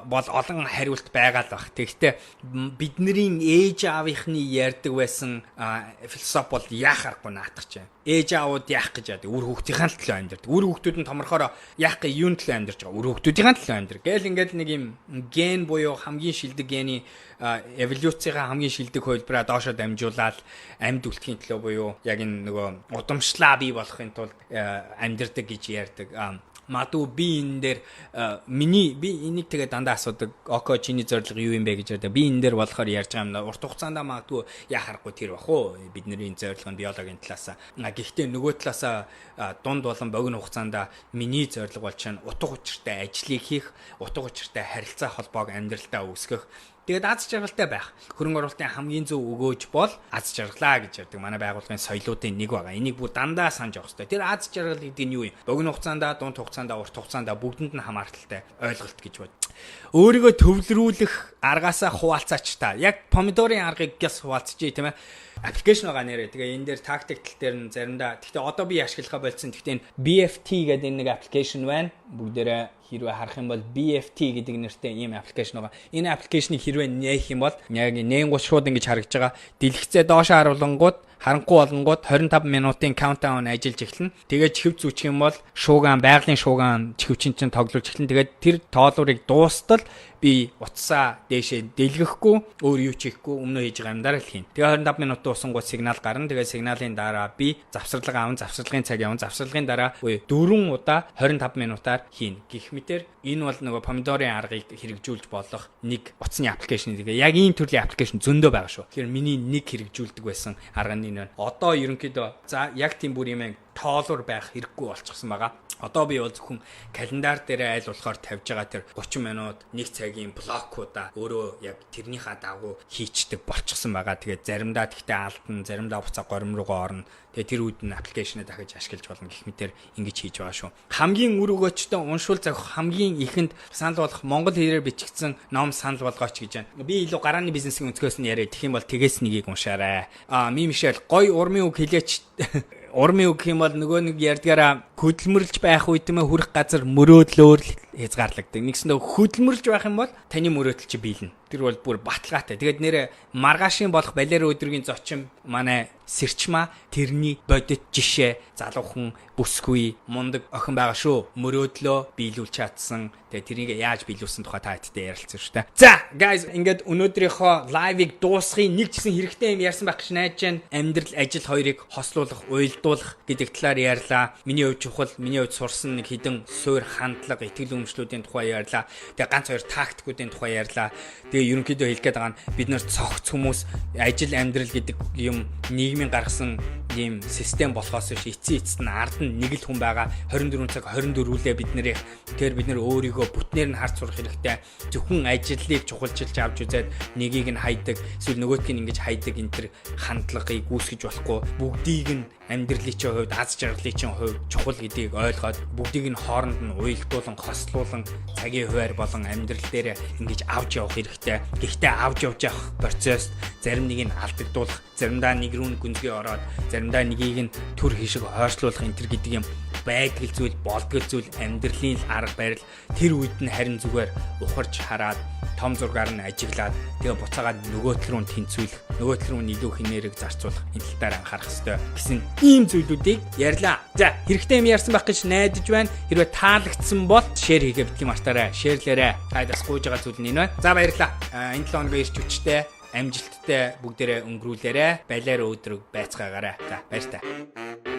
бол олон хариулт байгаа л баг. Тэгэхдээ бидний ээж аавынхны ярьдаг байсан философи бол яах аргагүй наатах чинь. Ээж аауд яах гэж яадаг. Үр хүүхдийн төлөө амьдардаг. Үр хүүхдүүд нь томорхоор яах гэж юун төлөө амьдарч байгаа. Үр хүүхдүүдийн төлөө амьдардаг. Гэл ингээд нэг юм ген буюу хамгийн шилдэг гений эволюцийн хамгийн шилдэг хувилбараа доошо дамжуулаад амьд үлдэхийн төлөө буюу яг энэ нөгөө удамшлаа бий болохын тулд амьдардаг гэж ярьдаг. Магадгүй би энэ дээр би энийг тэгээ дандаа асуудаг. Око чиний зорилго юу юм бэ гэж ярьдаг. Би энэ дээр болохоор ярьж байгаа юм да. Урт хугацаанд магадгүй яах аргагүй тэр бах уу. Бидний зорилго нь биологийн талаас. Гэхдээ нөгөө талаас дунд болон богино хугацаанд миний зорилго бол чинь утга учиртай ажлыг хийх, утга учиртай харилцаа холбоог амьдралдаа үүсгэх. Тэгээд аз жаргалтай байх. Хөрөнгө оруулалтын хамгийн зөв өгөөж бол аз жаргалаа гэж ярьдаг. Манай байгууллагын соёлоодын нэг байгаа. Энийг бүр дандаа санаж явах хэрэгтэй. Тэр аз жаргал гэдэг нь юу юм? Богино хугацаанд, дунд хугацаанд, урт хугацаанд бүгдэнд нь хамааралтай ойлголт гэж бод. Өөрийгөө төвлөрүүлэх аргаасаа хуваалцаач та. Яг помидорын аргыг гяс хуваалцчихъя тийм ээ. Аппликейшн байгаа нэрээ. Тэгээ энэ дээр тактик тал дээр нь заримдаа гэхдээ одоо би ашиглахаа болцсон. Гэхдээ энэ BFT гэдэг нэг аппликейшн байна. Бүгдээрээ хэрвээ харах юм бол BFT гэдэг нэртэй ийм аппликейшн байгаа. Энэ аппликейшнийг хэрвээ нээх юм бол яг нэнгуут шууд ингэж харагдж байгаа. Дэлгэцээ доошоо харуулангууд харанхуй болонгууд 25 минутын каунтдаун ажиллаж эхэлнэ. Тэгээд чихв зүүчих юм бол байгалийн шууган чихвчин чинь тоглож эхэлнэ. Тэгээд тэр тоолуурыг дуустал би утсаа дээшээ дэлгэхгүй, өөр юу ч хийхгүй өмнө хийж байгаа юм дараа л хийн. Тэгээд 25 минут дуусангууд сигнал гарна. Тэгээд сигналын дараа би завсарлага аван, завсарлагын цаг явна. Завсарлагын дараа 4 удаа 25 минутаар хийн. Гэх мэтэр энэ бол нөгөө помидорын аргыг хэрэгжүүлж болох нэг утасны аппликейшн. Тэгээд яг ийм төрлийн аппликейшн зөндөө байгаа шүү. Тэгэхээр миний нэг хэрэгжүүлдэг байсан арга нь энэ. Одоо ерөнхийдөө за яг тийм бүр юм тоолуур байх хэрэггүй болчихсон байгаа. Одоо би бол зөвхөн календар дээр айл болохоор тавьж байгаа тэр 30 минут нэг цагийн блокуудаа өөрөө яг тэрнийхээ дагуу хийчдэг болчихсон байгаа. Тэгээд заримдаа тэгтээ алдна, заримдаа буцаа горим руугаа орно. Тэгээд тэр үед нь аппликейшнээ дахиж ашиглаж болно гэх мэтэр ингэж хийж байгаа шүү. Хамгийн үр өгөөчтэй уншуул цаг хамгийн ихэнд санал болгох монгол хэлээр бичигдсэн ном санал болгооч гэж байна. Би илүү гарааны бизнесийн өнцгөөс нь яриа. Тэгэх юм бол тэгээс нэгийг уншаарай. Мишель гой урмын үг хэлээч. Урмын үг юм бол нөгөө нэг ярьдгаараа хөдөлмөрлж байх үед мэ хүрэх газар мөрөөдлөөр хязгаарлагддаг. Нэгсэндээ хөдөлмөрлж байх юм бол таны мөрөөдөл чи биелнэ. Тэр бол бүр баталгаатай. Тэгээд нэрэ маргаашийн болох балер өдрийн зочин манай Сэрчма тэрний бодит жишээ залуухан бүсгүй мундаг охин байгаа шүү. Мөрөөдлөө биелүүлж чадсан. Тэгээд тэрийг яаж биелүүлсэн тухай та хэдтэй ярилцсан шүү дээ. За, guys, ингээд өнөөдрийнхөө лайвыг дуусгахын нэг гэсэн хэрэгтэй юм ярьсан байх гэж найдаж байна. Амьдрал, ажил хоёрыг хослуулах, уялдуулах гэдэг талаар ярьлаа. Миний хувьд чухал, миний хувьд сурсан нэг хідэн суур хандлага, итгэл үнэмшлүүдийн тухай ярьлаа. Тэгээд ганц хоёр тактикуудын тухай ярьлаа. Тэгээд ерөнхийдөө хэлэх гээд байгаа нь бид нар цогц хүмүүс ажил амьдрал гэдэг юм нийгмийн гаргасан ийм систем болохоос эцсийн эцэст нь ард нь нэг л хүн байгаа 24 цаг 24 үлээ бид нарыг тэгэхээр бид нар өөрийгөө бүтнээр нь харж сурах хэрэгтэй. Зөвхөн ажлыг чухалчилж авч үзээд нэгийг нь хайдаг эсвэл нөгөөдгийг ингэж хайдаг энэ төр хандлагыг үүсгэж болохгүй. Бүгдийг нь амьдралын чинь хувьд аз жаргалын чинь хувьд чухал гэдгийг ойлгоод бүгдийг нь хооронд нь уялдуулан хослуулан цагийн хуваар болон амьдрал дээр ингэж авч явах хэрэгтэй. Гэхдээ авч явж явах процесс зарим нэг нь алдагдуулах, заримдаа нэг рүү гүнзгий ороод, заримдаа нэгийг нь төр хишиг хойшлуулах энэ төр гэдэг юм байдаг зүйл, болдгол зүйл амьдралын арга барил тэр үед нь харин зүгээр ухарч хараад том зургаар нь ажиглаад тэгээ буцаагаад нөгөө тал руу тэнцвүүлэх, нөгөө тал руу илүү хинээрэг зарцуулах энэ тал дээр анхаарах хэрэгтэй гэсэн ийм зүйлүүдийг ярьлаа. За, хэрэгтэй юм ярьсан байх гэж найдаж байна. Хэрвээ таалагдсан бол шеэр хийгээ битгий мартаарай. Шеэрлээрэй. Тайдас гуйж байгаа зүйл нь энэ байна. За, баярлалаа. Энэ 7 хоногийн ирч хүчтэй амжилттай бүгдээрээ өнгөрүүлээрэй. Балиар өдрөг байцгаагаарай. За, баяр та.